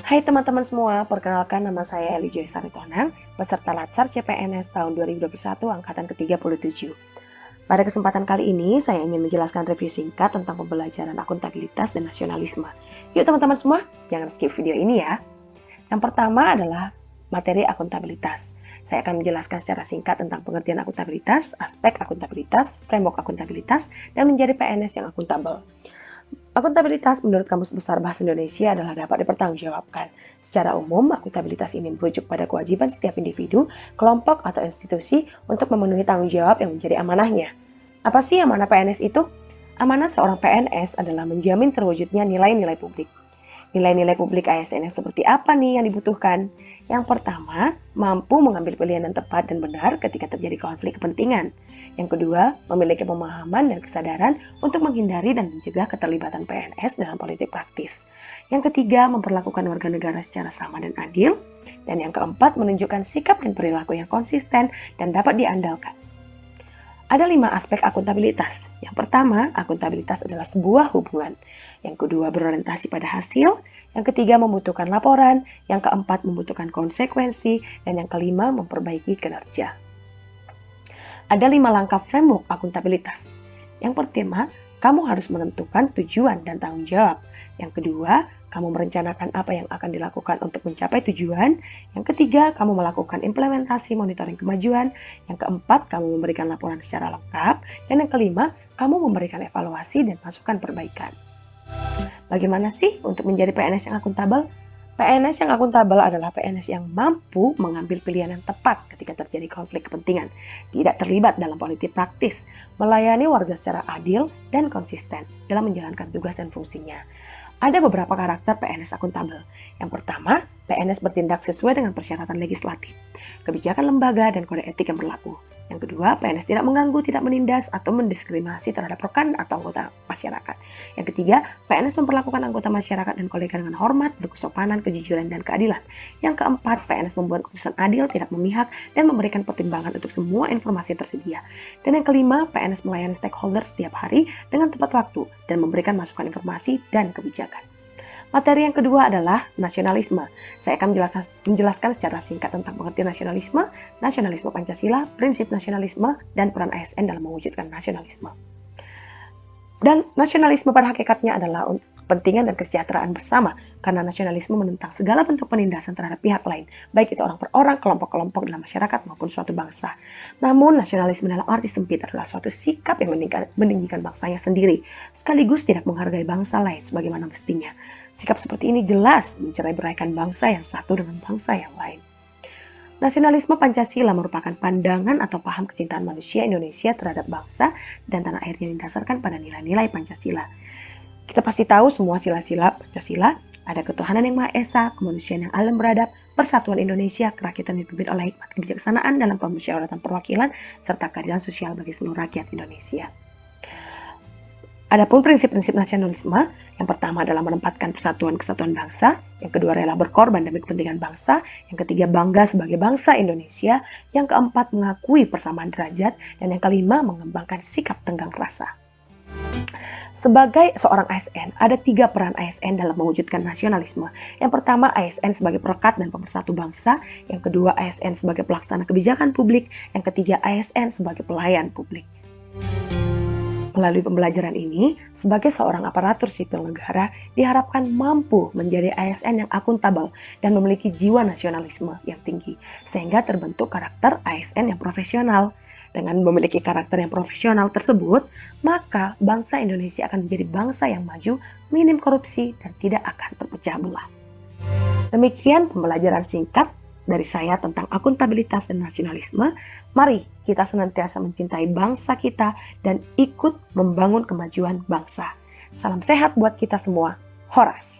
Hai teman-teman semua, perkenalkan nama saya Eli Joy Saritonang, peserta Latsar CPNS tahun 2021 angkatan ke-37. Pada kesempatan kali ini, saya ingin menjelaskan review singkat tentang pembelajaran akuntabilitas dan nasionalisme. Yuk teman-teman semua, jangan skip video ini ya. Yang pertama adalah materi akuntabilitas. Saya akan menjelaskan secara singkat tentang pengertian akuntabilitas, aspek akuntabilitas, framework akuntabilitas, dan menjadi PNS yang akuntabel. Akuntabilitas menurut Kamus Besar Bahasa Indonesia adalah dapat dipertanggungjawabkan. Secara umum, akuntabilitas ini merujuk pada kewajiban setiap individu, kelompok, atau institusi untuk memenuhi tanggung jawab yang menjadi amanahnya. Apa sih amanah PNS itu? Amanah seorang PNS adalah menjamin terwujudnya nilai-nilai publik. Nilai-nilai publik ASN yang seperti apa nih yang dibutuhkan? Yang pertama, mampu mengambil pilihan yang tepat dan benar ketika terjadi konflik kepentingan. Yang kedua, memiliki pemahaman dan kesadaran untuk menghindari dan mencegah keterlibatan PNS dalam politik praktis. Yang ketiga, memperlakukan warga negara secara sama dan adil. Dan yang keempat, menunjukkan sikap dan perilaku yang konsisten dan dapat diandalkan. Ada 5 aspek akuntabilitas. Yang pertama, akuntabilitas adalah sebuah hubungan. Yang kedua, berorientasi pada hasil. Yang ketiga, membutuhkan laporan. Yang keempat, membutuhkan konsekuensi. Dan yang kelima, memperbaiki kinerja. Ada 5 langkah framework akuntabilitas. Yang pertama, kamu harus menentukan tujuan dan tanggung jawab. Yang kedua, kamu merencanakan apa yang akan dilakukan untuk mencapai tujuan. Yang ketiga, kamu melakukan implementasi monitoring kemajuan. Yang keempat, kamu memberikan laporan secara lengkap. Dan yang kelima, kamu memberikan evaluasi dan masukan perbaikan. Bagaimana sih untuk menjadi PNS yang akuntabel? PNS yang akuntabel adalah PNS yang mampu mengambil pilihan yang tepat ketika terjadi konflik kepentingan, tidak terlibat dalam politik praktis, melayani warga secara adil dan konsisten dalam menjalankan tugas dan fungsinya. Ada beberapa karakter PNS akuntabel. Yang pertama, PNS bertindak sesuai dengan persyaratan legislatif, kebijakan lembaga, dan kode etik yang berlaku. Yang kedua, PNS tidak mengganggu, tidak menindas, atau mendiskriminasi terhadap rekan atau anggota masyarakat. Yang ketiga, PNS memperlakukan anggota masyarakat dan kolega dengan hormat, berkesopanan, kejujuran, dan keadilan. Yang keempat, PNS membuat keputusan adil, tidak memihak, dan memberikan pertimbangan untuk semua informasi yang tersedia. Dan yang kelima, PNS melayani stakeholder setiap hari dengan tepat waktu dan memberikan masukan informasi dan kebijakan. Materi yang kedua adalah nasionalisme. Saya akan menjelaskan secara singkat tentang pengertian nasionalisme, nasionalisme Pancasila, prinsip nasionalisme, dan peran ASN dalam mewujudkan nasionalisme. Dan nasionalisme pada hakikatnya adalah kepentingan dan kesejahteraan bersama, karena nasionalisme menentang segala bentuk penindasan terhadap pihak lain, baik itu orang per orang, kelompok-kelompok dalam masyarakat maupun suatu bangsa. Namun, nasionalisme dalam arti sempit adalah suatu sikap yang meninggikan bangsanya sendiri, sekaligus tidak menghargai bangsa lain sebagaimana mestinya. Sikap seperti ini jelas mencerai-beraikan bangsa yang satu dengan bangsa yang lain. Nasionalisme Pancasila merupakan pandangan atau paham kecintaan manusia Indonesia terhadap bangsa dan tanah air yang didasarkan pada nilai-nilai Pancasila. Kita pasti tahu semua sila-sila Pancasila, ada ketuhanan yang Maha Esa, kemanusiaan yang alam beradab, persatuan Indonesia, kerakyatan yang dipimpin oleh hikmat kebijaksanaan dalam pemusyawaratan perwakilan, serta keadilan sosial bagi seluruh rakyat Indonesia. Adapun prinsip-prinsip nasionalisme, yang pertama adalah menempatkan persatuan kesatuan bangsa, yang kedua rela berkorban demi kepentingan bangsa, yang ketiga bangga sebagai bangsa Indonesia, yang keempat mengakui persamaan derajat, dan yang kelima mengembangkan sikap tenggang rasa. Sebagai seorang ASN, ada 3 peran ASN dalam mewujudkan nasionalisme. Yang pertama, ASN sebagai perekat dan pemersatu bangsa. Yang kedua, ASN sebagai pelaksana kebijakan publik. Yang ketiga, ASN sebagai pelayan publik. Melalui pembelajaran ini, sebagai seorang aparatur sipil negara, diharapkan mampu menjadi ASN yang akuntabel dan memiliki jiwa nasionalisme yang tinggi, sehingga terbentuk karakter ASN yang profesional. Dengan memiliki karakter yang profesional tersebut, maka bangsa Indonesia akan menjadi bangsa yang maju, minim korupsi, dan tidak akan terpecah belah. Demikian pembelajaran singkat dari saya tentang akuntabilitas dan nasionalisme. Mari kita senantiasa mencintai bangsa kita dan ikut membangun kemajuan bangsa. Salam sehat buat kita semua. Horas.